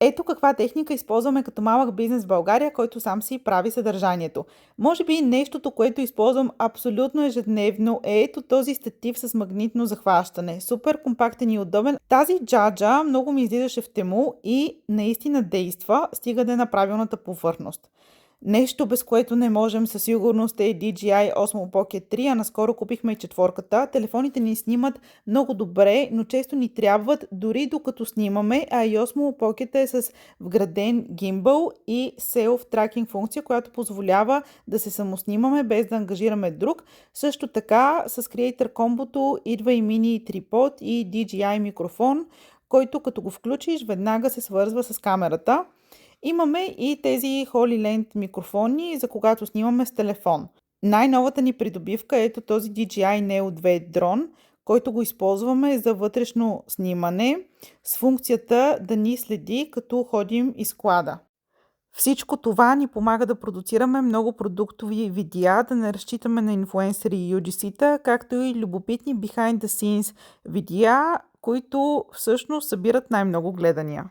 Ето каква техника използваме като малък бизнес в България, който сам си прави съдържанието. Може би нещото, което използвам абсолютно ежедневно е ето този статив с магнитно захващане. Супер компактен и удобен. Тази джаджа много ми излизаше в тему и наистина действа, стига да е на правилната повърхност. Нещо, без което не можем със сигурност е DJI Osmo Pocket 3, а наскоро купихме и четворката. Телефоните ни снимат много добре, но често ни трябват дори докато снимаме, а и Osmo Pocket е с вграден гимбъл и self-tracking функция, която позволява да се самоснимаме без да ангажираме друг. Също така с Creator Combo идва и мини трипод и DJI микрофон, който като го включиш веднага се свързва с камерата. Имаме и тези HoloLens микрофони, за когато снимаме с телефон. Най-новата ни придобивка е ето този DJI Neo 2 дрон, който го използваме за вътрешно снимане с функцията да ни следи като ходим из склада. Всичко това ни помага да продуцираме много продуктови видеа, да не разчитаме на инфлуенсъри и UGC-та, както и любопитни behind the scenes видеа, които всъщност събират най-много гледания.